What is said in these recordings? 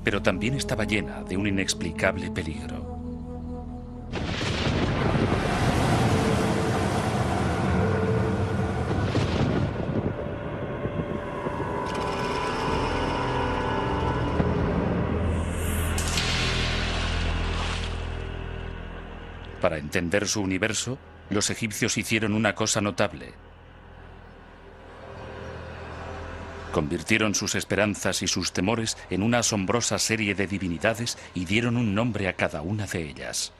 pero también estaba llena de un inexplicable peligro. Para entender su universo, los egipcios hicieron una cosa notable. Convirtieron sus esperanzas y sus temores en una asombrosa serie de divinidades y dieron un nombre a cada una de ellas.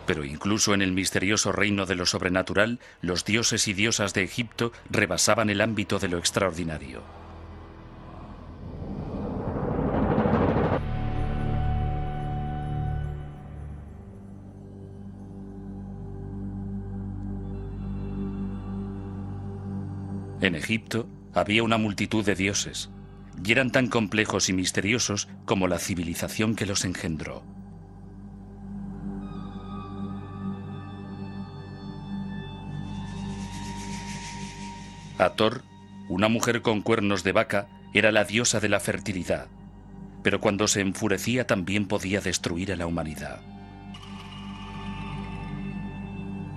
Pero incluso en el misterioso reino de lo sobrenatural, los dioses y diosas de Egipto rebasaban el ámbito de lo extraordinario. En Egipto había una multitud de dioses, y eran tan complejos y misteriosos como la civilización que los engendró. Hathor, una mujer con cuernos de vaca, era la diosa de la fertilidad, pero cuando se enfurecía también podía destruir a la humanidad.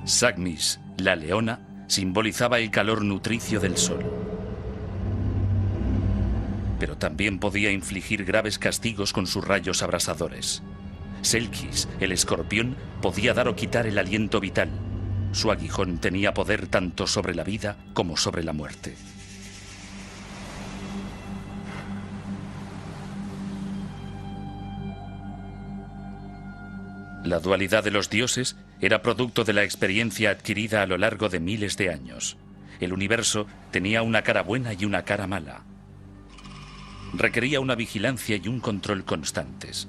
Sagmis, la leona, simbolizaba el calor nutricio del sol. Pero también podía infligir graves castigos con sus rayos abrasadores. Selkis, el escorpión, podía dar o quitar el aliento vital. Su aguijón tenía poder tanto sobre la vida como sobre la muerte. La dualidad de los dioses era producto de la experiencia adquirida a lo largo de miles de años. El universo tenía una cara buena y una cara mala. Requería una vigilancia y un control constantes.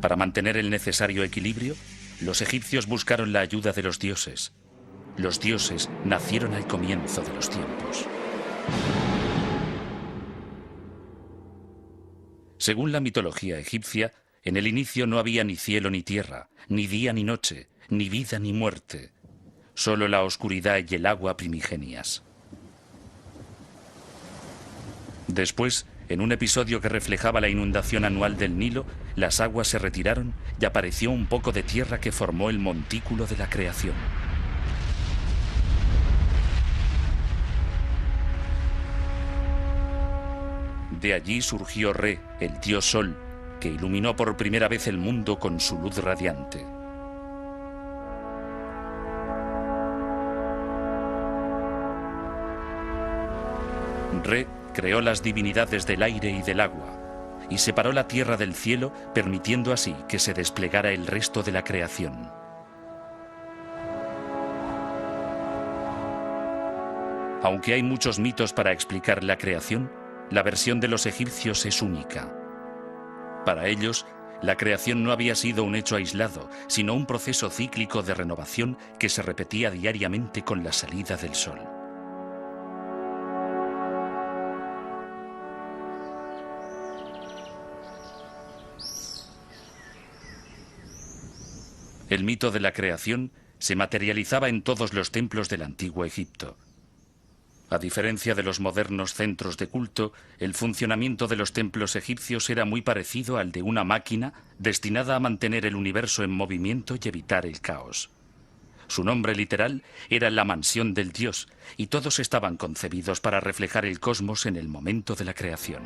Para mantener el necesario equilibrio, los egipcios buscaron la ayuda de los dioses. Los dioses nacieron al comienzo de los tiempos. Según la mitología egipcia, en el inicio no había ni cielo ni tierra, ni día ni noche, ni vida ni muerte, solo la oscuridad y el agua primigenias. Después, en un episodio que reflejaba la inundación anual del Nilo, las aguas se retiraron y apareció un poco de tierra que formó el montículo de la creación. De allí surgió Re, el dios Sol, que iluminó por primera vez el mundo con su luz radiante. Re creó las divinidades del aire y del agua, y separó la tierra del cielo, permitiendo así que se desplegara el resto de la creación. Aunque hay muchos mitos para explicar la creación, la versión de los egipcios es única. Para ellos, la creación no había sido un hecho aislado, sino un proceso cíclico de renovación que se repetía diariamente con la salida del sol. El mito de la creación se materializaba en todos los templos del antiguo Egipto. A diferencia de los modernos centros de culto, el funcionamiento de los templos egipcios era muy parecido al de una máquina destinada a mantener el universo en movimiento y evitar el caos. Su nombre literal era la mansión del dios, y todos estaban concebidos para reflejar el cosmos en el momento de la creación.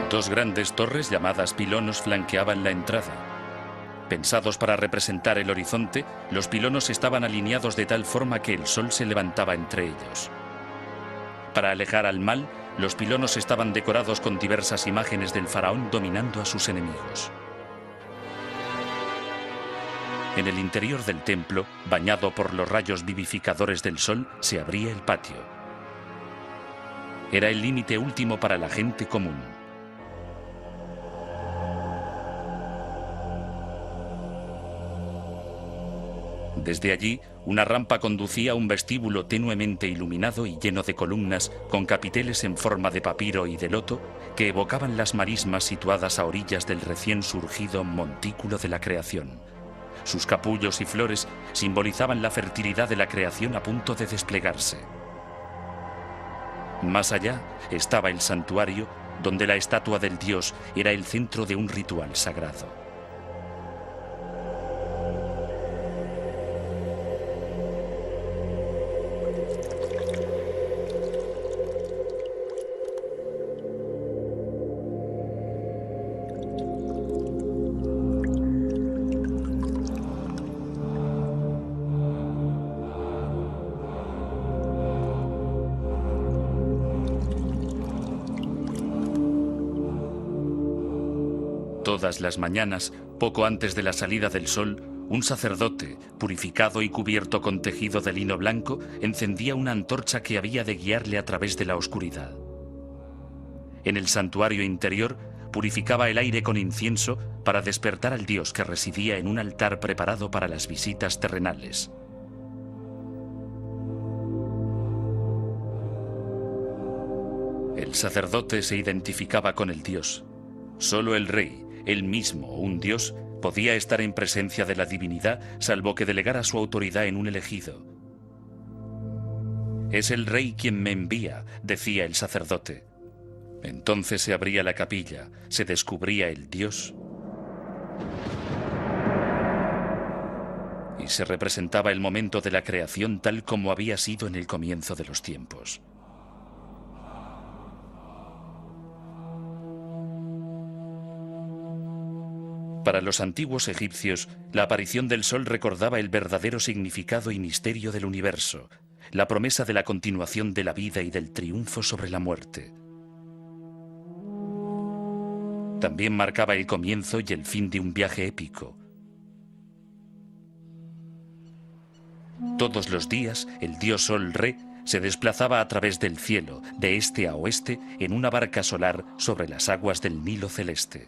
Dos grandes torres llamadas pilonos flanqueaban la entrada. Pensados para representar el horizonte, los pilonos estaban alineados de tal forma que el sol se levantaba entre ellos. Para alejar al mal, los pilonos estaban decorados con diversas imágenes del faraón dominando a sus enemigos. En el interior del templo, bañado por los rayos vivificadores del sol, se abría el patio. Era el límite último para la gente común. Desde allí, una rampa conducía a un vestíbulo tenuemente iluminado y lleno de columnas con capiteles en forma de papiro y de loto que evocaban las marismas situadas a orillas del recién surgido montículo de la creación. Sus capullos y flores simbolizaban la fertilidad de la creación a punto de desplegarse. Más allá estaba el santuario, donde la estatua del dios era el centro de un ritual sagrado. Todas las mañanas, poco antes de la salida del sol, un sacerdote, purificado y cubierto con tejido de lino blanco, encendía una antorcha que había de guiarle a través de la oscuridad. En el santuario interior, purificaba el aire con incienso para despertar al dios que residía en un altar preparado para las visitas terrenales. El sacerdote se identificaba con el dios. Solo el rey, él mismo, un dios, podía estar en presencia de la divinidad, salvo que delegara su autoridad en un elegido. «Es el rey quien me envía», decía el sacerdote. Entonces se abría la capilla, se descubría el dios y se representaba el momento de la creación tal como había sido en el comienzo de los tiempos. Para los antiguos egipcios, la aparición del sol recordaba el verdadero significado y misterio del universo, la promesa de la continuación de la vida y del triunfo sobre la muerte. También marcaba el comienzo y el fin de un viaje épico. Todos los días, el dios Sol Re se desplazaba a través del cielo, de este a oeste, en una barca solar sobre las aguas del Nilo celeste.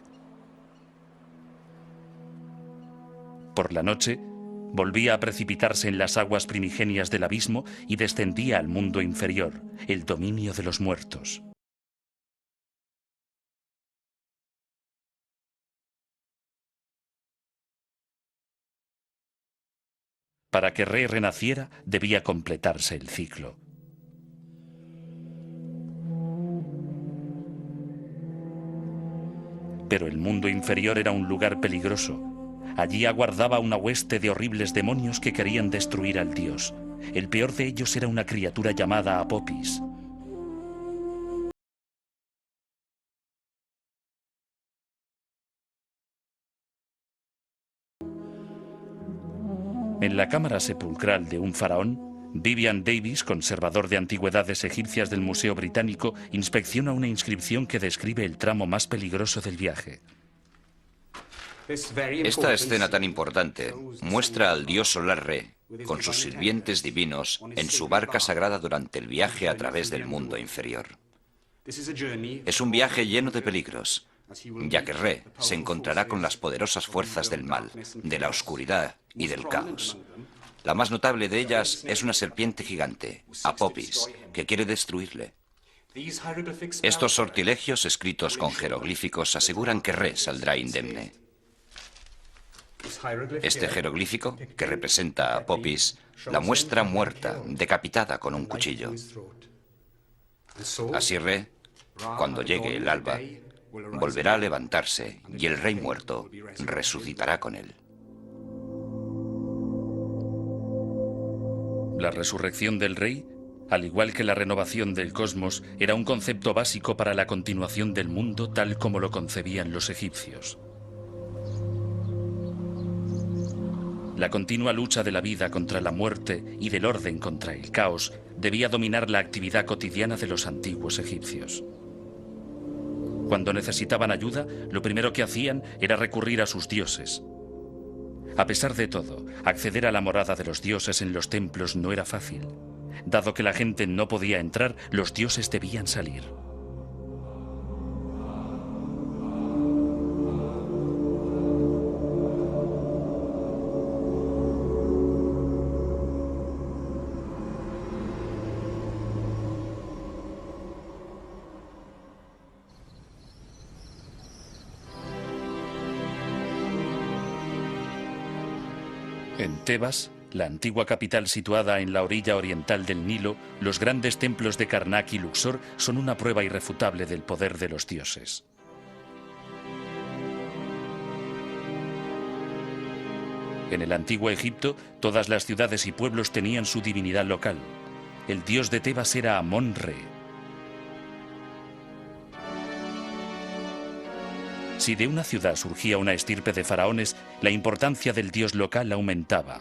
Por la noche, volvía a precipitarse en las aguas primigenias del abismo y descendía al mundo inferior, el dominio de los muertos. Para que Re renaciera, debía completarse el ciclo. Pero el mundo inferior era un lugar peligroso. Allí aguardaba una hueste de horribles demonios que querían destruir al dios. El peor de ellos era una criatura llamada Apopis. En la cámara sepulcral de un faraón, Vivian Davis, conservador de antigüedades egipcias del Museo Británico, inspecciona una inscripción que describe el tramo más peligroso del viaje. Esta escena tan importante muestra al dios solar Re, con sus sirvientes divinos, en su barca sagrada durante el viaje a través del mundo inferior. Es un viaje lleno de peligros, ya que Re se encontrará con las poderosas fuerzas del mal, de la oscuridad y del caos. La más notable de ellas es una serpiente gigante, Apopis, que quiere destruirle. Estos sortilegios escritos con jeroglíficos aseguran que Re saldrá indemne. Este jeroglífico, que representa a Apopis, la muestra muerta, decapitada con un cuchillo. Así Re, cuando llegue el alba, volverá a levantarse y el rey muerto resucitará con él. La resurrección del rey, al igual que la renovación del cosmos, era un concepto básico para la continuación del mundo tal como lo concebían los egipcios. La continua lucha de la vida contra la muerte y del orden contra el caos debía dominar la actividad cotidiana de los antiguos egipcios. Cuando necesitaban ayuda, lo primero que hacían era recurrir a sus dioses. A pesar de todo, acceder a la morada de los dioses en los templos no era fácil. Dado que la gente no podía entrar, los dioses debían salir. En Tebas, la antigua capital situada en la orilla oriental del Nilo, los grandes templos de Karnak y Luxor son una prueba irrefutable del poder de los dioses. En el antiguo Egipto, todas las ciudades y pueblos tenían su divinidad local. El dios de Tebas era Amón-Re. Si de una ciudad surgía una estirpe de faraones, la importancia del dios local aumentaba.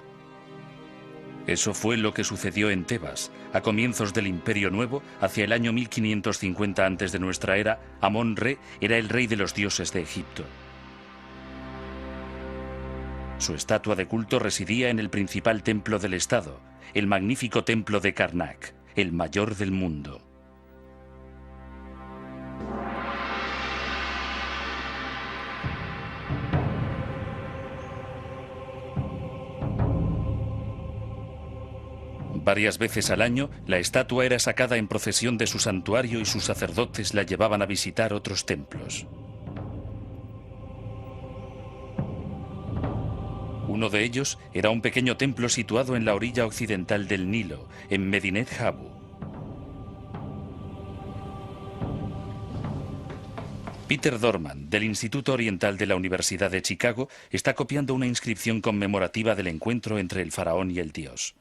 Eso fue lo que sucedió en Tebas. A comienzos del Imperio Nuevo, hacia el año 1550 a.C. de nuestra era, Amón-Re era el rey de los dioses de Egipto. Su estatua de culto residía en el principal templo del estado, el magnífico templo de Karnak, el mayor del mundo. Varias veces al año, la estatua era sacada en procesión de su santuario y sus sacerdotes la llevaban a visitar otros templos. Uno de ellos era un pequeño templo situado en la orilla occidental del Nilo, en Medinet Habu. Peter Dorman, del Instituto Oriental de la Universidad de Chicago, está copiando una inscripción conmemorativa del encuentro entre el faraón y el dios.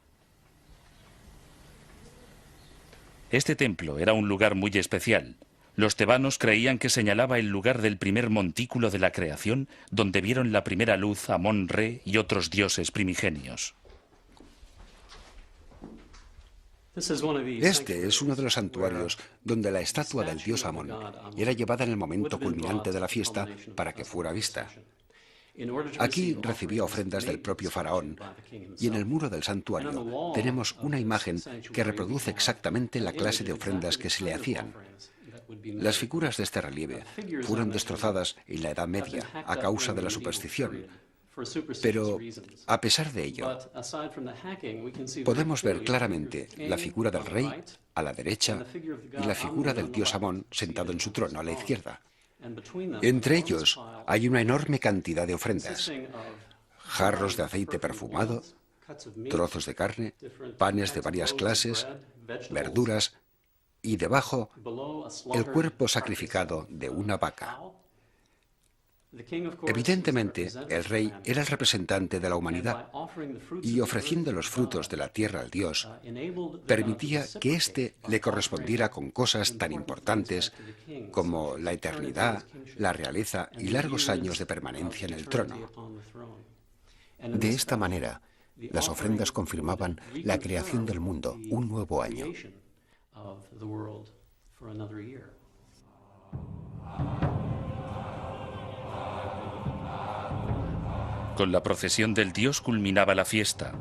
Este templo era un lugar muy especial. Los tebanos creían que señalaba el lugar del primer montículo de la creación, donde vieron la primera luz Amón-Re y otros dioses primigenios. Este es uno de los santuarios donde la estatua del dios Amón era llevada en el momento culminante de la fiesta para que fuera vista. Aquí recibió ofrendas del propio faraón, y en el muro del santuario tenemos una imagen que reproduce exactamente la clase de ofrendas que se le hacían. Las figuras de este relieve fueron destrozadas en la Edad Media a causa de la superstición, pero a pesar de ello, podemos ver claramente la figura del rey a la derecha y la figura del dios Amón sentado en su trono a la izquierda. Entre ellos hay una enorme cantidad de ofrendas: jarros de aceite perfumado, trozos de carne, panes de varias clases, verduras y debajo el cuerpo sacrificado de una vaca. Evidentemente, el rey era el representante de la humanidad y ofreciendo los frutos de la tierra al dios, permitía que éste le correspondiera con cosas tan importantes como la eternidad, la realeza y largos años de permanencia en el trono. De esta manera, las ofrendas confirmaban la creación del mundo, un nuevo año. Con la procesión del dios culminaba la fiesta.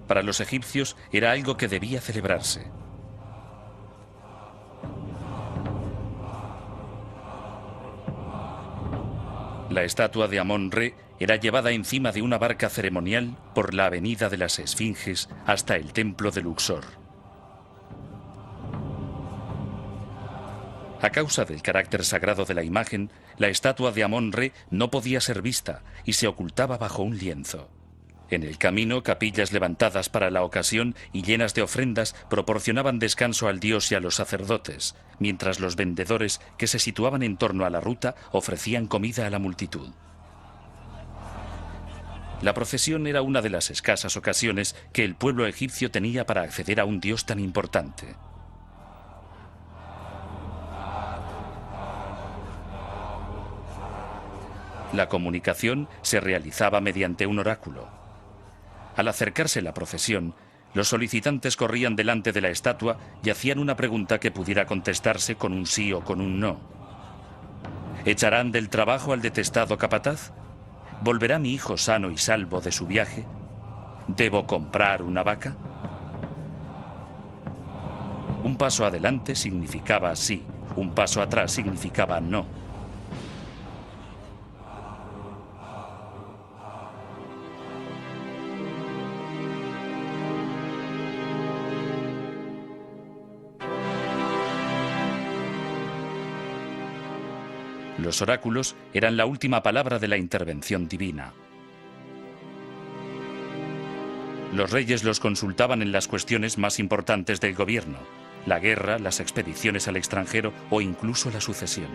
Para los egipcios era algo que debía celebrarse. La estatua de Amón-Re era llevada encima de una barca ceremonial por la avenida de las Esfinges hasta el templo de Luxor. A causa del carácter sagrado de la imagen, la estatua de Amón-Re no podía ser vista y se ocultaba bajo un lienzo. En el camino, capillas levantadas para la ocasión y llenas de ofrendas proporcionaban descanso al dios y a los sacerdotes, mientras los vendedores que se situaban en torno a la ruta ofrecían comida a la multitud. La procesión era una de las escasas ocasiones que el pueblo egipcio tenía para acceder a un dios tan importante. La comunicación se realizaba mediante un oráculo. Al acercarse la procesión, los solicitantes corrían delante de la estatua y hacían una pregunta que pudiera contestarse con un sí o con un no. ¿Echarán del trabajo al detestado capataz? ¿Volverá mi hijo sano y salvo de su viaje? ¿Debo comprar una vaca? Un paso adelante significaba sí, un paso atrás significaba no. Los oráculos eran la última palabra de la intervención divina. Los reyes los consultaban en las cuestiones más importantes del gobierno: la guerra, las expediciones al extranjero o incluso la sucesión.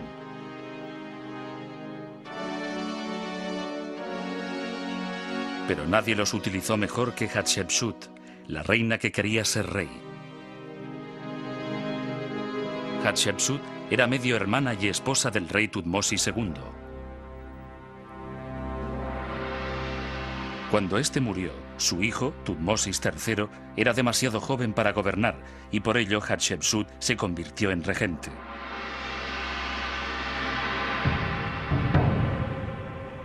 Pero nadie los utilizó mejor que Hatshepsut, la reina que quería ser rey. Hatshepsut era medio hermana y esposa del rey Tutmosis II. Cuando este murió, su hijo, Tutmosis III, era demasiado joven para gobernar y por ello Hatshepsut se convirtió en regente.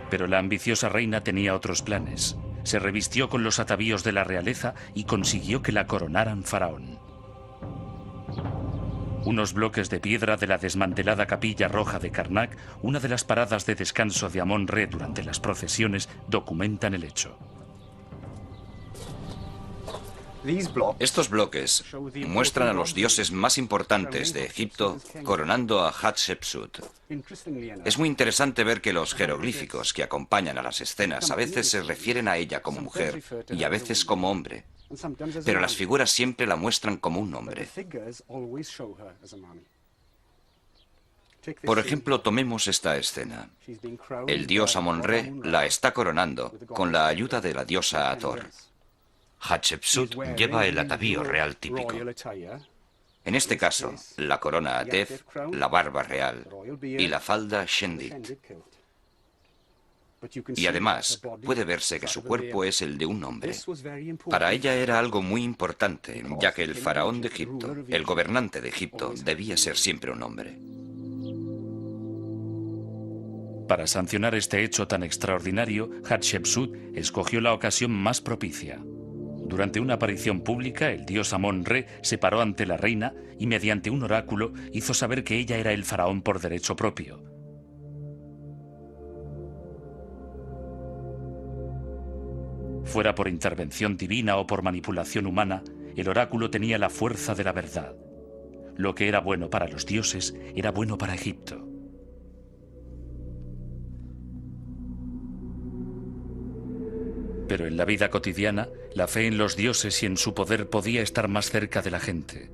Pero la ambiciosa reina tenía otros planes. Se revistió con los atavíos de la realeza y consiguió que la coronaran faraón. Unos bloques de piedra de la desmantelada capilla roja de Karnak, una de las paradas de descanso de Amón-Re durante las procesiones, documentan el hecho. Estos bloques muestran a los dioses más importantes de Egipto coronando a Hatshepsut. Es muy interesante ver que los jeroglíficos que acompañan a las escenas a veces se refieren a ella como mujer y a veces como hombre, pero las figuras siempre la muestran como un hombre. Por ejemplo, tomemos esta escena. El dios Amón-Re la está coronando con la ayuda de la diosa Hathor. Hatshepsut lleva el atavío real típico. En este caso, la corona Atef, la barba real y la falda Shendit. Y además, puede verse que su cuerpo es el de un hombre. Para ella era algo muy importante, ya que el faraón de Egipto, el gobernante de Egipto, debía ser siempre un hombre. Para sancionar este hecho tan extraordinario, Hatshepsut escogió la ocasión más propicia. Durante una aparición pública, el dios Amón-Re se paró ante la reina y mediante un oráculo hizo saber que ella era el faraón por derecho propio. Fuera por intervención divina o por manipulación humana, el oráculo tenía la fuerza de la verdad. Lo que era bueno para los dioses era bueno para Egipto. Pero en la vida cotidiana, la fe en los dioses y en su poder podía estar más cerca de la gente.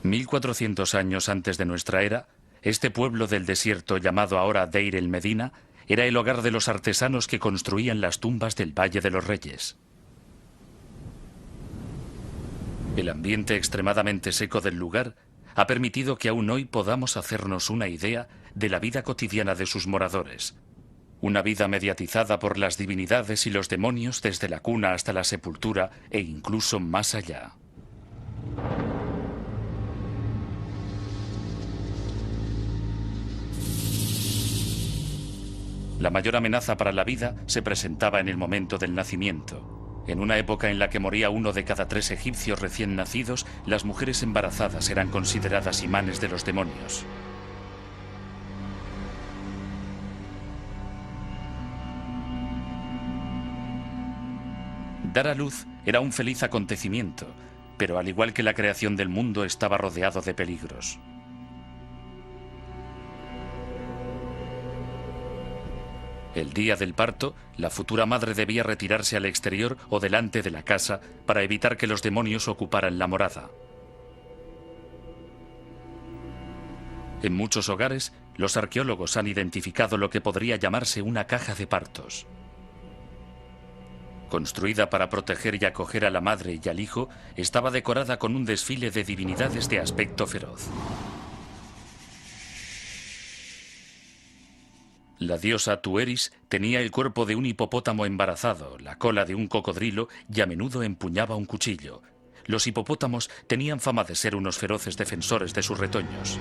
«1400 años antes de nuestra era, este pueblo del desierto llamado ahora Deir el-Medina era el hogar de los artesanos que construían las tumbas del Valle de los Reyes. El ambiente extremadamente seco del lugar ha permitido que aún hoy podamos hacernos una idea de la vida cotidiana de sus moradores. Una vida mediatizada por las divinidades y los demonios desde la cuna hasta la sepultura e incluso más allá. La mayor amenaza para la vida se presentaba en el momento del nacimiento. En una época en la que moría 1 de cada 3 egipcios recién nacidos, las mujeres embarazadas eran consideradas imanes de los demonios. Dar a luz era un feliz acontecimiento, pero al igual que la creación del mundo estaba rodeado de peligros. El día del parto, la futura madre debía retirarse al exterior o delante de la casa para evitar que los demonios ocuparan la morada. En muchos hogares, los arqueólogos han identificado lo que podría llamarse una caja de partos. Construida para proteger y acoger a la madre y al hijo, estaba decorada con un desfile de divinidades de aspecto feroz. La diosa Tueris tenía el cuerpo de un hipopótamo embarazado, la cola de un cocodrilo y a menudo empuñaba un cuchillo. Los hipopótamos tenían fama de ser unos feroces defensores de sus retoños.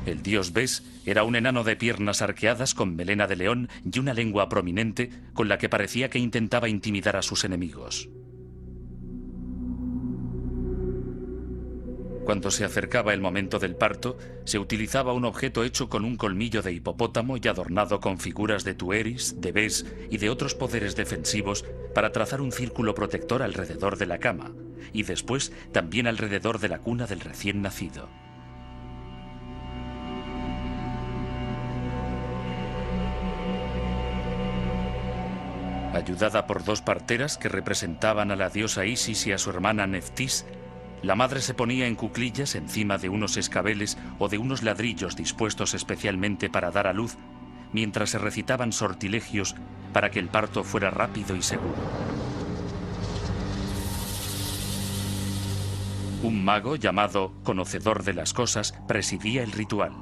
El dios Bes era un enano de piernas arqueadas con melena de león y una lengua prominente con la que parecía que intentaba intimidar a sus enemigos. Cuando se acercaba el momento del parto, se utilizaba un objeto hecho con un colmillo de hipopótamo y adornado con figuras de tueris, de bes y de otros poderes defensivos para trazar un círculo protector alrededor de la cama y después también alrededor de la cuna del recién nacido. Ayudada por dos parteras que representaban a la diosa Isis y a su hermana Neftis, la madre se ponía en cuclillas encima de unos escabeles o de unos ladrillos dispuestos especialmente para dar a luz, mientras se recitaban sortilegios para que el parto fuera rápido y seguro. Un mago llamado Conocedor de las Cosas presidía el ritual.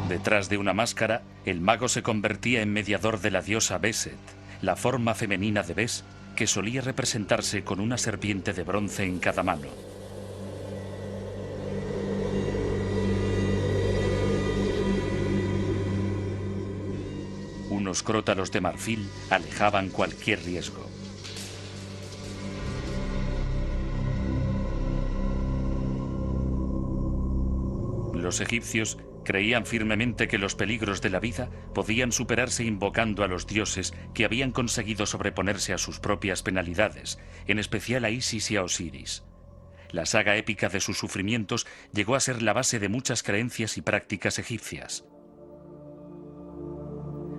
Detrás de una máscara, el mago se convertía en mediador de la diosa Beset, la forma femenina de Bes, que solía representarse con una serpiente de bronce en cada mano. Unos crótalos de marfil alejaban cualquier riesgo. Los egipcios creían firmemente que los peligros de la vida podían superarse invocando a los dioses que habían conseguido sobreponerse a sus propias penalidades, en especial a Isis y a Osiris. La saga épica de sus sufrimientos llegó a ser la base de muchas creencias y prácticas egipcias.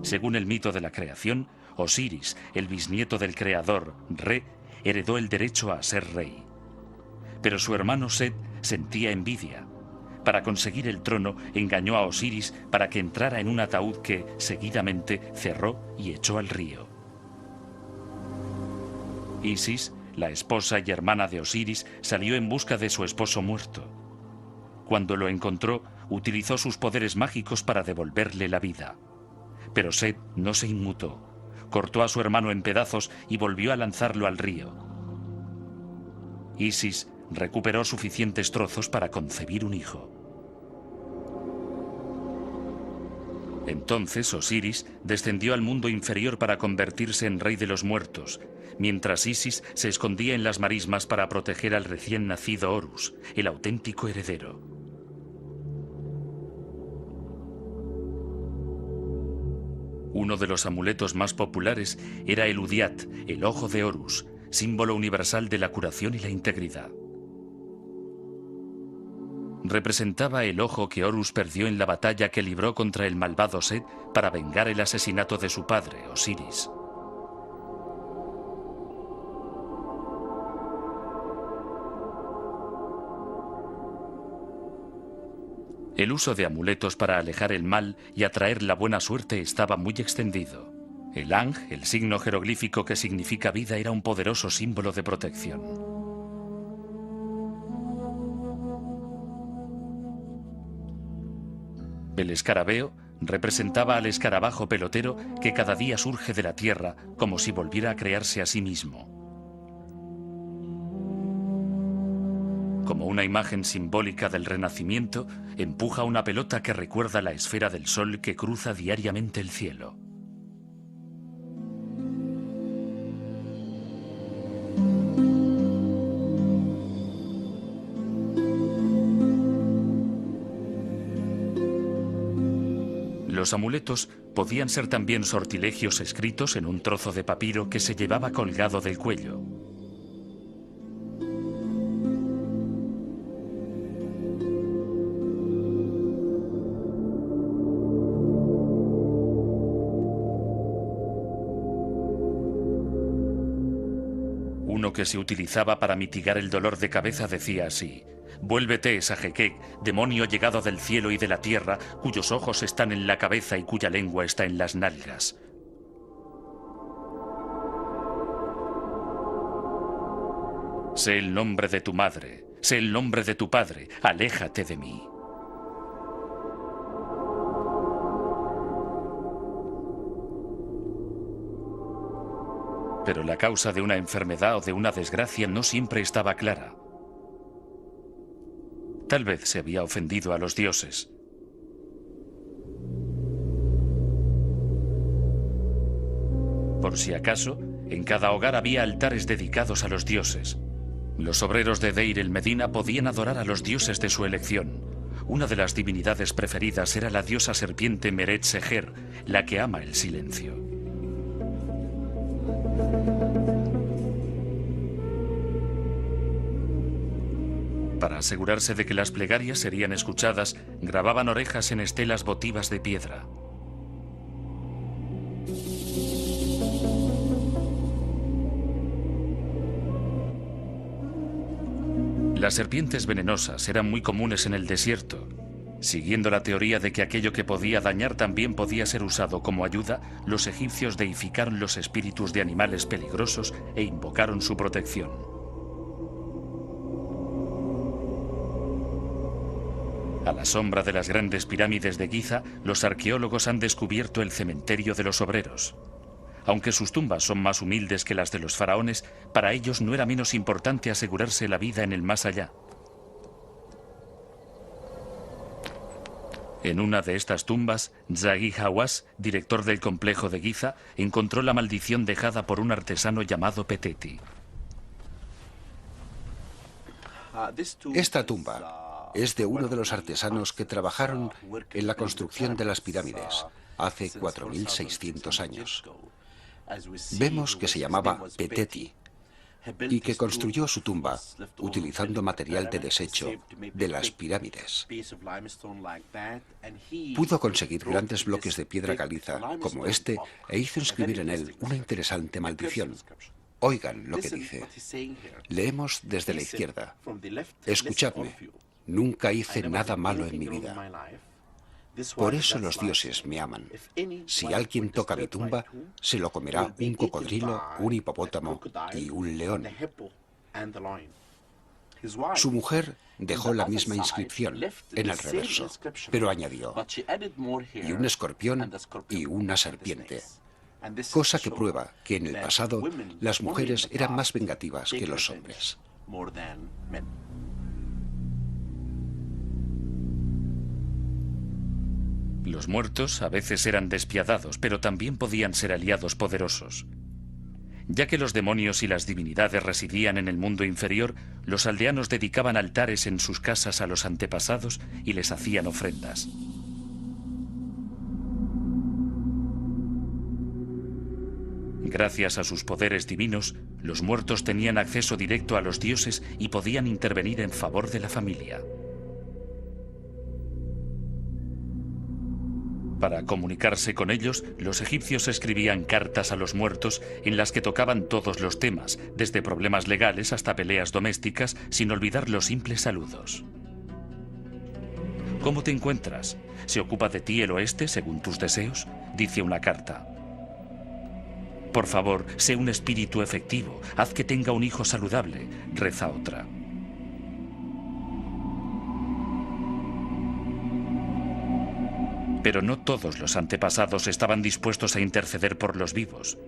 Según el mito de la creación, Osiris, el bisnieto del creador, Re, heredó el derecho a ser rey. Pero su hermano Set sentía envidia. Para conseguir el trono, engañó a Osiris para que entrara en un ataúd que, seguidamente, cerró y echó al río. Isis, la esposa y hermana de Osiris, salió en busca de su esposo muerto. Cuando lo encontró, utilizó sus poderes mágicos para devolverle la vida. Pero Set no se inmutó. Cortó a su hermano en pedazos y volvió a lanzarlo al río. Isis recuperó suficientes trozos para concebir un hijo. Entonces Osiris descendió al mundo inferior para convertirse en rey de los muertos, mientras Isis se escondía en las marismas para proteger al recién nacido Horus, el auténtico heredero. Uno de los amuletos más populares era el Udiat, el ojo de Horus, símbolo universal de la curación y la integridad. Representaba el ojo que Horus perdió en la batalla que libró contra el malvado Set para vengar el asesinato de su padre, Osiris. El uso de amuletos para alejar el mal y atraer la buena suerte estaba muy extendido. El Ang, el signo jeroglífico que significa vida, era un poderoso símbolo de protección. El escarabeo representaba al escarabajo pelotero que cada día surge de la tierra como si volviera a crearse a sí mismo. Como una imagen simbólica del renacimiento, empuja una pelota que recuerda la esfera del sol que cruza diariamente el cielo. Los amuletos podían ser también sortilegios escritos en un trozo de papiro que se llevaba colgado del cuello. Uno que se utilizaba para mitigar el dolor de cabeza decía así: «Vuélvete, Sagequec, demonio llegado del cielo y de la tierra, cuyos ojos están en la cabeza y cuya lengua está en las nalgas». Sé el nombre de tu madre, sé el nombre de tu padre, aléjate de mí. Pero la causa de una enfermedad o de una desgracia no siempre estaba clara. Tal vez se había ofendido a los dioses. Por si acaso, En cada hogar había altares dedicados a los dioses. Los obreros de Deir el Medina podían adorar a los dioses de su elección. Una de las divinidades preferidas era la diosa serpiente Meret Seher, la que ama el silencio. Para asegurarse de que las plegarias serían escuchadas, grababan orejas en estelas votivas de piedra. Las serpientes venenosas eran muy comunes en el desierto. Siguiendo la teoría de que aquello que podía dañar también podía ser usado como ayuda, los egipcios deificaron los espíritus de animales peligrosos e invocaron su protección. A la sombra de las grandes pirámides de Giza, los arqueólogos han descubierto el cementerio de los obreros. Aunque sus tumbas son más humildes que las de los faraones, para ellos no era menos importante asegurarse la vida en el más allá. En una de estas tumbas, Zaghi Hawass, director del complejo de Giza, encontró la maldición dejada por un artesano llamado Peteti. Esta tumba es de uno de los artesanos que trabajaron en la construcción de las pirámides hace 4.600 años. Vemos que se llamaba Peteti y que construyó su tumba utilizando material de desecho de las pirámides. Pudo conseguir grandes bloques de piedra caliza como este e hizo inscribir en él una interesante maldición. Oigan lo que dice. Leemos desde la izquierda. Escuchadme. Nunca hice nada malo en mi vida. Por eso los dioses me aman. Si alguien toca mi tumba, se lo comerá un cocodrilo, un hipopótamo y un león. Su mujer dejó la misma inscripción en el reverso, pero añadió, y un escorpión y una serpiente. Cosa que prueba que en el pasado las mujeres eran más vengativas que los hombres. Los muertos a veces eran despiadados, pero también podían ser aliados poderosos. Ya que los demonios y las divinidades residían en el mundo inferior, los aldeanos dedicaban altares en sus casas a los antepasados y les hacían ofrendas. Gracias a sus poderes divinos, los muertos tenían acceso directo a los dioses y podían intervenir en favor de la familia. Para comunicarse con ellos, los egipcios escribían cartas a los muertos en las que tocaban todos los temas, desde problemas legales hasta peleas domésticas, sin olvidar los simples saludos. ¿Cómo te encuentras? ¿Se ocupa de ti el oeste según tus deseos?, dice una carta. Por favor, sé un espíritu efectivo, haz que tenga un hijo saludable, reza otra. Pero no todos los antepasados estaban dispuestos a interceder por los vivos.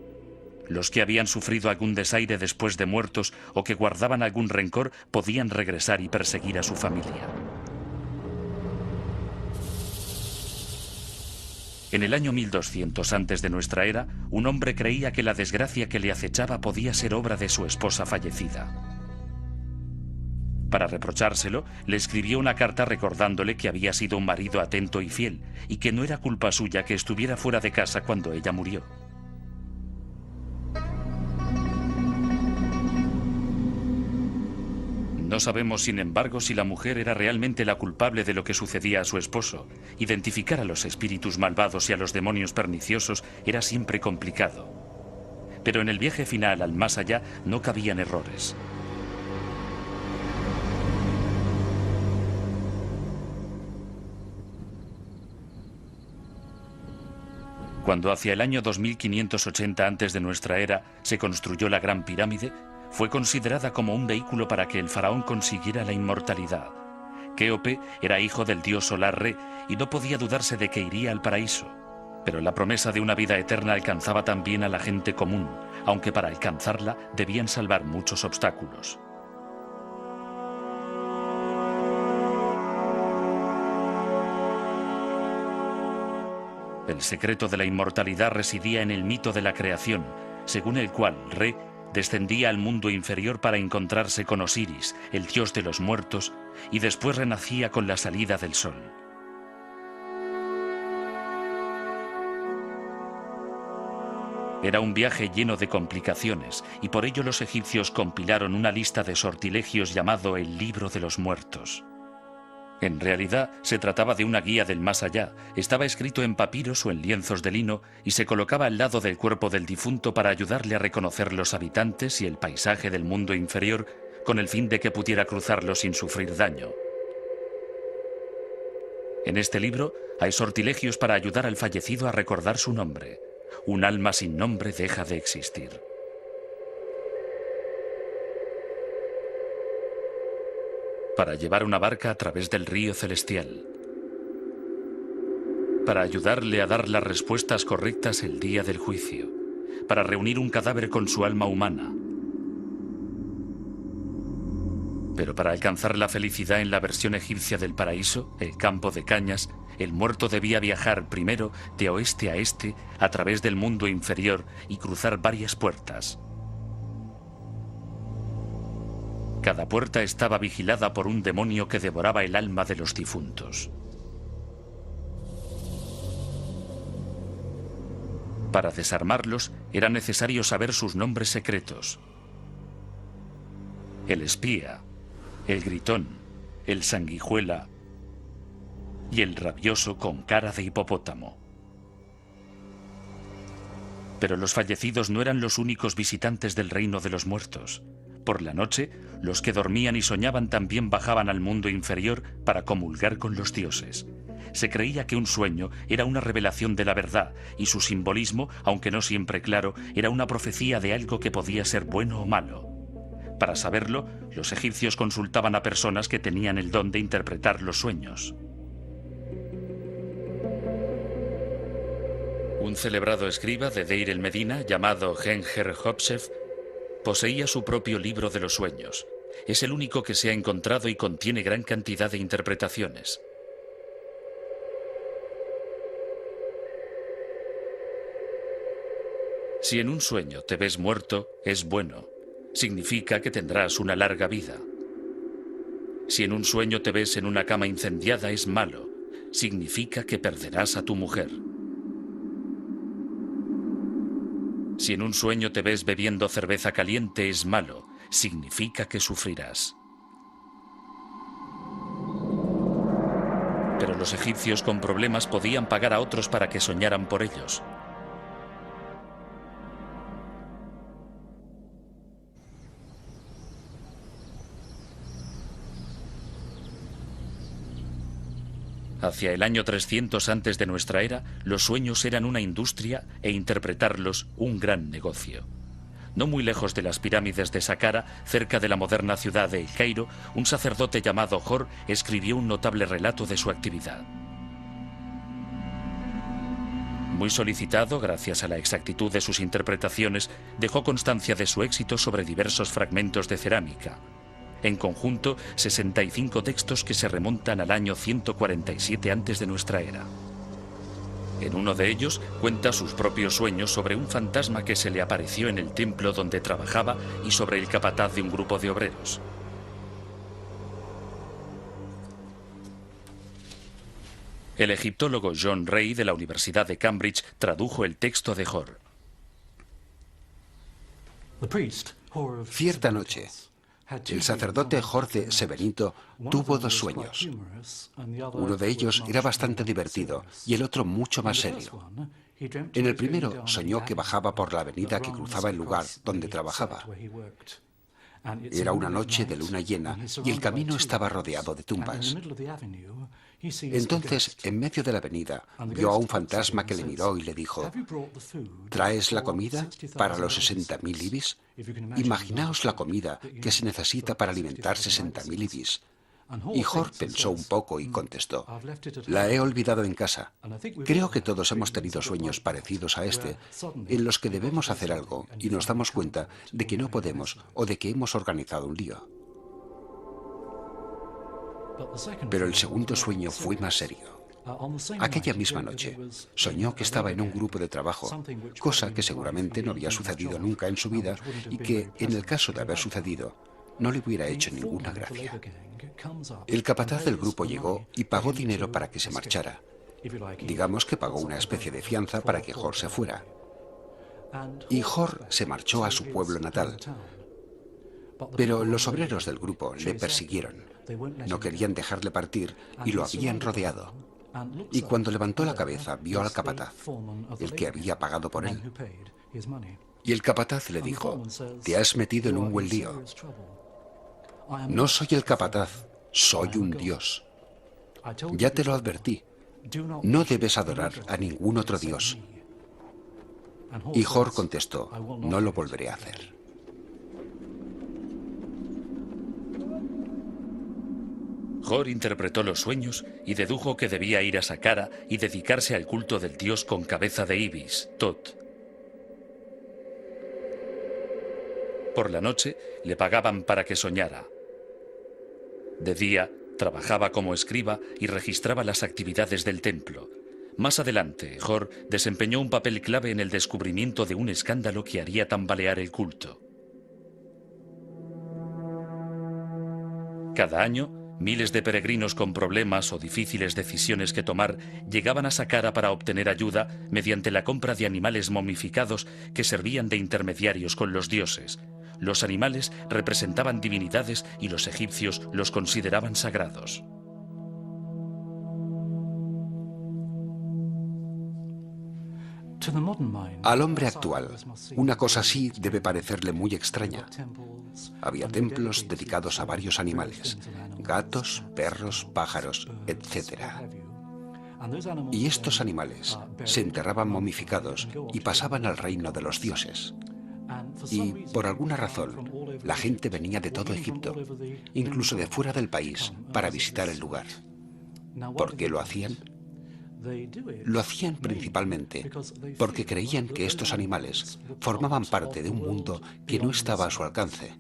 Los que habían sufrido algún desaire después de muertos o que guardaban algún rencor podían regresar y perseguir a su familia. En el año 1200 antes de nuestra era, un hombre creía que la desgracia que le acechaba podía ser obra de su esposa fallecida. Para reprochárselo, le escribió una carta recordándole que había sido un marido atento y fiel, y que no era culpa suya que estuviera fuera de casa cuando ella murió. No sabemos, sin embargo, si la mujer era realmente la culpable de lo que sucedía a su esposo. Identificar a los espíritus malvados y a los demonios perniciosos era siempre complicado. Pero en el viaje final al más allá no cabían errores. Cuando hacia el año 2580 antes de nuestra era se construyó la Gran Pirámide, fue considerada como un vehículo para que el faraón consiguiera la inmortalidad. Kéope era hijo del dios solar Re y no podía dudarse de que iría al paraíso. Pero la promesa de una vida eterna alcanzaba también a la gente común, aunque para alcanzarla debían salvar muchos obstáculos. El secreto de la inmortalidad residía en el mito de la creación, según el cual Re descendía al mundo inferior para encontrarse con Osiris, el dios de los muertos, y después renacía con la salida del sol. Era un viaje lleno de complicaciones, y por ello los egipcios compilaron una lista de sortilegios llamado el Libro de los Muertos. En realidad, se trataba de una guía del más allá. Estaba escrito en papiros o en lienzos de lino y se colocaba al lado del cuerpo del difunto para ayudarle a reconocer los habitantes y el paisaje del mundo inferior, con el fin de que pudiera cruzarlo sin sufrir daño. En este libro hay sortilegios para ayudar al fallecido a recordar su nombre. Un alma sin nombre deja de existir. Para llevar una barca a través del río celestial. Para ayudarle a dar las respuestas correctas el día del juicio. Para reunir un cadáver con su alma humana. Pero para alcanzar la felicidad en la versión egipcia del paraíso, el campo de cañas, el muerto debía viajar primero de oeste a este a través del mundo inferior y cruzar varias puertas. Cada puerta estaba vigilada por un demonio que devoraba el alma de los difuntos. Para desarmarlos era necesario saber sus nombres secretos. El espía, el gritón, el sanguijuela y el rabioso con cara de hipopótamo. Pero los fallecidos no eran los únicos visitantes del reino de los muertos. Por la noche, los que dormían y soñaban también bajaban al mundo inferior para comulgar con los dioses. Se creía que un sueño era una revelación de la verdad y su simbolismo, aunque no siempre claro, era una profecía de algo que podía ser bueno o malo. Para saberlo, los egipcios consultaban a personas que tenían el don de interpretar los sueños. Un celebrado escriba de Deir el Medina, llamado Henger Hopsef, poseía su propio libro de los sueños. Es el único que se ha encontrado y contiene gran cantidad de interpretaciones. Si en un sueño te ves muerto, es bueno. Significa que tendrás una larga vida. Si en un sueño te ves en una cama incendiada, es malo. Significa que perderás a tu mujer. Si en un sueño te ves bebiendo cerveza caliente, es malo. Significa que sufrirás. Pero los egipcios con problemas podían pagar a otros para que soñaran por ellos. Hacia el año 300 antes de nuestra era, los sueños eran una industria e interpretarlos un gran negocio. No muy lejos de las pirámides de Saqqara, cerca de la moderna ciudad de El Cairo, un sacerdote llamado Jor escribió un notable relato de su actividad. Muy solicitado, gracias a la exactitud de sus interpretaciones, dejó constancia de su éxito sobre diversos fragmentos de cerámica. En conjunto, 65 textos que se remontan al año 147 antes de nuestra era. En uno de ellos cuenta sus propios sueños sobre un fantasma que se le apareció en el templo donde trabajaba y sobre el capataz de un grupo de obreros. El egiptólogo John Ray de la Universidad de Cambridge tradujo el texto de Jor. Cierta noche, el sacerdote Jor de Sebenito tuvo dos sueños. Uno de ellos era bastante divertido y el otro mucho más serio. En el primero soñó que bajaba por la avenida que cruzaba el lugar donde trabajaba. Era una noche de luna llena y el camino estaba rodeado de tumbas. Entonces, en medio de la avenida, vio a un fantasma que le miró y le dijo: ¿traes la comida para los 60.000 ibis? Imaginaos la comida que se necesita para alimentar 60.000 ibis. Y Jor pensó un poco y contestó: la he olvidado en casa. Creo que todos hemos tenido sueños parecidos a este, en los que debemos hacer algo y nos damos cuenta de que no podemos o de que hemos organizado un lío. Pero el segundo sueño fue más serio. Aquella misma noche, soñó que estaba en un grupo de trabajo, cosa que seguramente no había sucedido nunca en su vida y que, en el caso de haber sucedido, no le hubiera hecho ninguna gracia. El capataz del grupo llegó y pagó dinero para que se marchara. Digamos que pagó una especie de fianza para que Jor se fuera. Y Jor se marchó a su pueblo natal. Pero los obreros del grupo le persiguieron. No querían dejarle partir y lo habían rodeado. Y cuando levantó la cabeza, vio al capataz, el que había pagado por él. Y el capataz le dijo: «Te has metido en un buen lío. No soy el capataz, soy un dios. Ya te lo advertí. No debes adorar a ningún otro dios». Y Jor contestó: «No lo volveré a hacer». Jor interpretó los sueños y dedujo que debía ir a Saqqara y dedicarse al culto del dios con cabeza de ibis, Tot. Por la noche le pagaban para que soñara. De día trabajaba como escriba y registraba las actividades del templo. Más adelante, Jor desempeñó un papel clave en el descubrimiento de un escándalo que haría tambalear el culto. Cada año, miles de peregrinos con problemas o difíciles decisiones que tomar llegaban a Saqqara para obtener ayuda mediante la compra de animales momificados que servían de intermediarios con los dioses. Los animales representaban divinidades y los egipcios los consideraban sagrados. Al hombre actual, una cosa así debe parecerle muy extraña. Había templos dedicados a varios animales: gatos, perros, pájaros, etc. Y estos animales se enterraban momificados y pasaban al reino de los dioses. Y, por alguna razón, la gente venía de todo Egipto, incluso de fuera del país, para visitar el lugar. ¿Por qué lo hacían? Lo hacían principalmente porque creían que estos animales formaban parte de un mundo que no estaba a su alcance,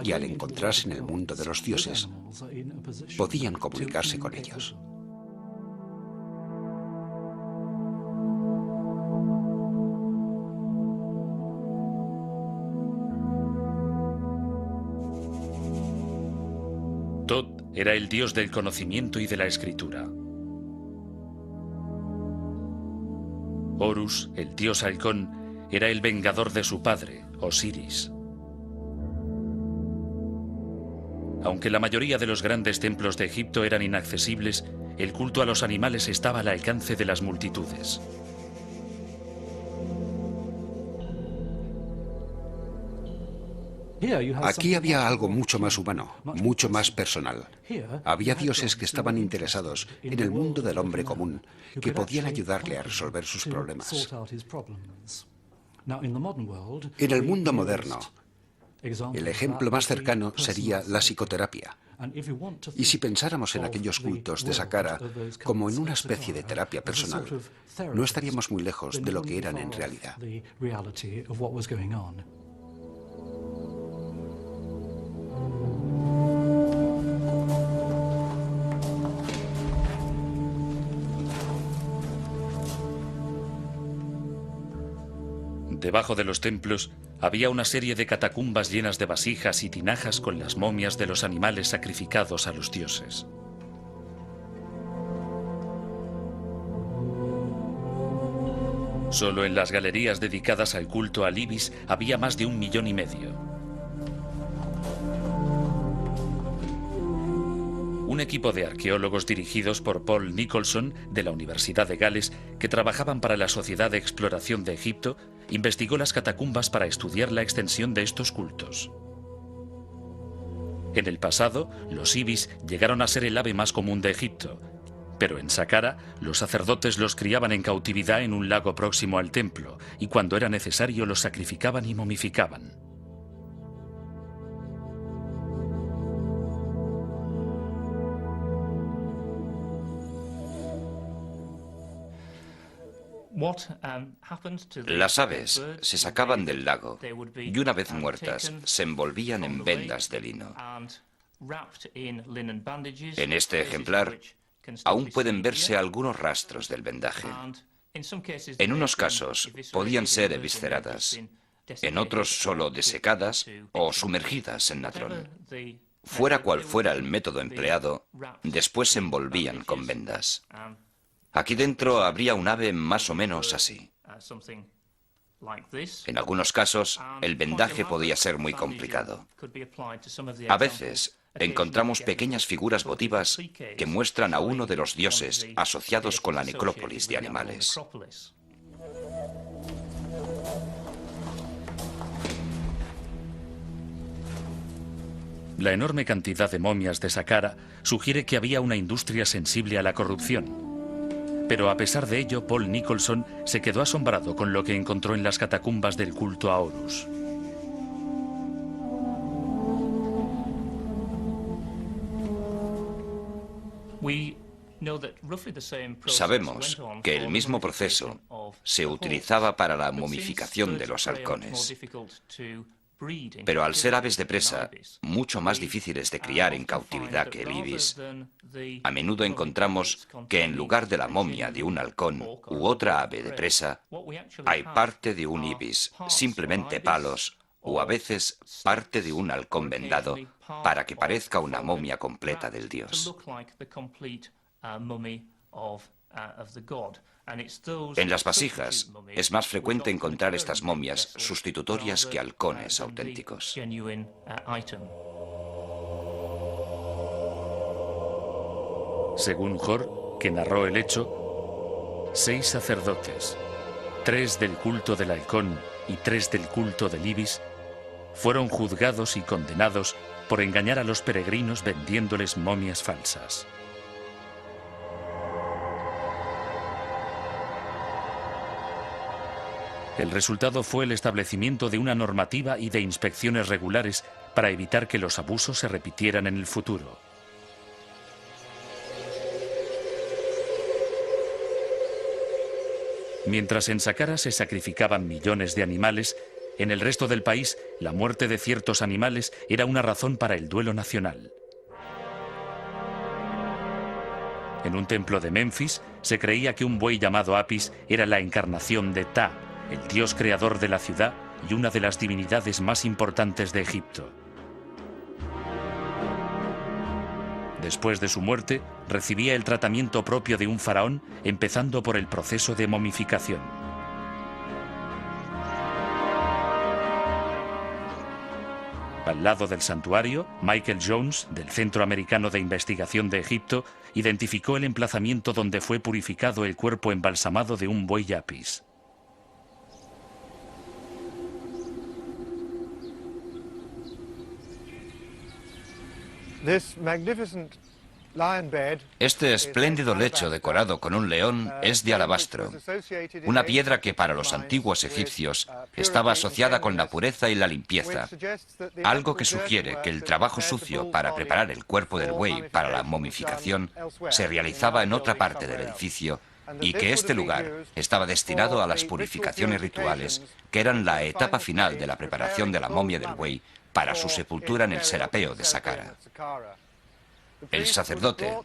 y al encontrarse en el mundo de los dioses, podían comunicarse con ellos. Tot era el dios del conocimiento y de la escritura. Horus, el dios halcón, era el vengador de su padre, Osiris. Aunque la mayoría de los grandes templos de Egipto eran inaccesibles, el culto a los animales estaba al alcance de las multitudes. Aquí había algo mucho más humano, mucho más personal. Había dioses que estaban interesados en el mundo del hombre común, que podían ayudarle a resolver sus problemas. En el mundo moderno, el ejemplo más cercano sería la psicoterapia. Y si pensáramos en aquellos cultos de Saqqara como en una especie de terapia personal, no estaríamos muy lejos de lo que eran en realidad. Debajo de los templos había una serie de catacumbas llenas de vasijas y tinajas con las momias de los animales sacrificados a los dioses. Solo en las galerías dedicadas al culto al ibis había más de 1,5 millones. Un equipo de arqueólogos dirigidos por Paul Nicholson de la Universidad de Gales, que trabajaban para la Sociedad de Exploración de Egipto, investigó las catacumbas para estudiar la extensión de estos cultos. En el pasado, los ibis llegaron a ser el ave más común de Egipto, pero en Saqqara los sacerdotes los criaban en cautividad en un lago próximo al templo, y cuando era necesario los sacrificaban y momificaban. Las aves se sacaban del lago y una vez muertas se envolvían en vendas de lino. En este ejemplar aún pueden verse algunos rastros del vendaje. En unos casos podían ser evisceradas, en otros solo desecadas o sumergidas en natrón. Fuera cual fuera el método empleado, después se envolvían con vendas. Aquí dentro habría un ave más o menos así. En algunos casos, el vendaje podía ser muy complicado. A veces, encontramos pequeñas figuras votivas que muestran a uno de los dioses asociados con la necrópolis de animales. La enorme cantidad de momias de Saqqara sugiere que había una industria sensible a la corrupción. Pero a pesar de ello, Paul Nicholson se quedó asombrado con lo que encontró en las catacumbas del culto a Horus. Sabemos que el mismo proceso se utilizaba para la momificación de los halcones. Pero al ser aves de presa, mucho más difíciles de criar en cautividad que el ibis, a menudo encontramos que en lugar de la momia de un halcón u otra ave de presa, hay parte de un ibis, simplemente palos, o a veces parte de un halcón vendado, para que parezca una momia completa del dios. En las vasijas es más frecuente encontrar estas momias sustitutorias que halcones auténticos. Según Hor, que narró el hecho, 6 sacerdotes, 3 del culto del halcón y 3 del culto del ibis, fueron juzgados y condenados por engañar a los peregrinos vendiéndoles momias falsas. El resultado fue el establecimiento de una normativa y de inspecciones regulares para evitar que los abusos se repitieran en el futuro. Mientras en Saqqara se sacrificaban millones de animales, en el resto del país la muerte de ciertos animales era una razón para el duelo nacional. En un templo de Memphis se creía que un buey llamado Apis era la encarnación de Ptah, el dios creador de la ciudad y una de las divinidades más importantes de Egipto. Después de su muerte, recibía el tratamiento propio de un faraón, empezando por el proceso de momificación. Al lado del santuario, Michael Jones, del Centro Americano de Investigación de Egipto, identificó el emplazamiento donde fue purificado el cuerpo embalsamado de un buey Apis. Este espléndido lecho decorado con un león es de alabastro, una piedra que para los antiguos egipcios estaba asociada con la pureza y la limpieza, algo que sugiere que el trabajo sucio para preparar el cuerpo del buey para la momificación se realizaba en otra parte del edificio y que este lugar estaba destinado a las purificaciones rituales, que eran la etapa final de la preparación de la momia del buey para su sepultura en el Serapeo de Saqqara. El sacerdote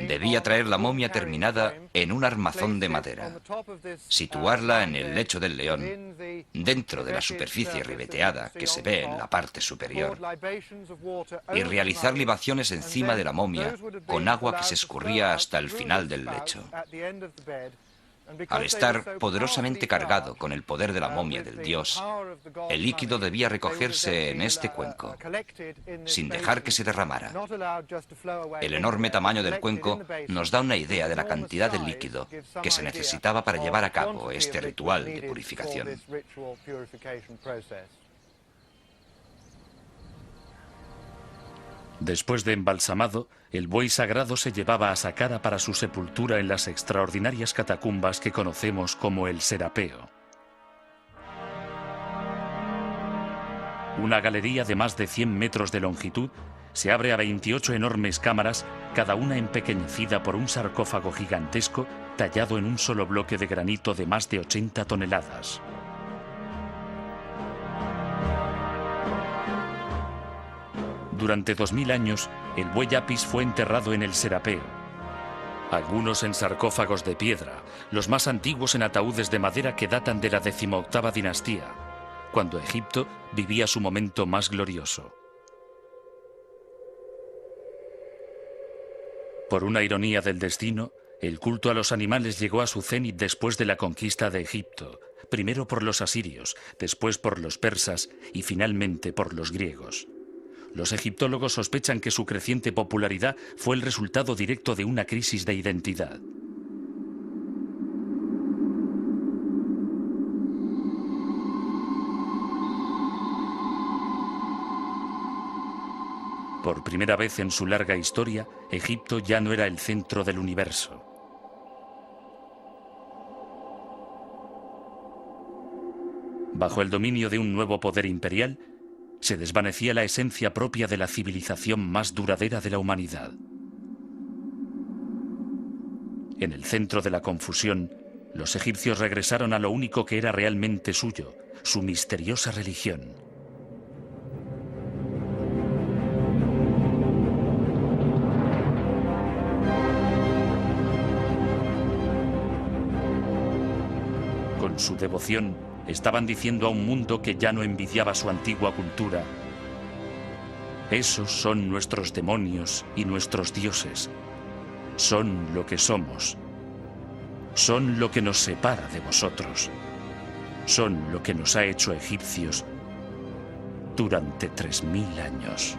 debía traer la momia terminada en un armazón de madera, situarla en el lecho del león, dentro de la superficie ribeteada que se ve en la parte superior, y realizar libaciones encima de la momia con agua que se escurría hasta el final del lecho. Al estar poderosamente cargado con el poder de la momia del dios, el líquido debía recogerse en este cuenco, sin dejar que se derramara. El enorme tamaño del cuenco nos da una idea de la cantidad de líquido que se necesitaba para llevar a cabo este ritual de purificación. Después de embalsamado, el buey sagrado se llevaba a Saqqara para su sepultura en las extraordinarias catacumbas que conocemos como el Serapeo. Una galería de más de 100 metros de longitud se abre a 28 enormes cámaras, cada una empequeñecida por un sarcófago gigantesco tallado en un solo bloque de granito de más de 80 toneladas. Durante 2000 años, el buey Apis fue enterrado en el Serapeo, Algunos en sarcófagos de piedra, los más antiguos en ataúdes de madera que datan de la 18ª dinastía, cuando Egipto vivía su momento más glorioso. Por una ironía del destino, el culto a los animales llegó a su cenit después de la conquista de Egipto, primero por los asirios, después por los persas y finalmente por los griegos. Los egiptólogos sospechan que su creciente popularidad fue el resultado directo de una crisis de identidad. Por primera vez en su larga historia, Egipto ya no era el centro del universo. Bajo el dominio de un nuevo poder imperial, se desvanecía la esencia propia de la civilización más duradera de la humanidad. En el centro de la confusión, los egipcios regresaron a lo único que era realmente suyo, su misteriosa religión. Con su devoción, estaban diciendo a un mundo que ya no envidiaba su antigua cultura: esos son nuestros demonios y nuestros dioses. Son lo que somos. Son lo que nos separa de vosotros. Son lo que nos ha hecho egipcios durante 3000 años.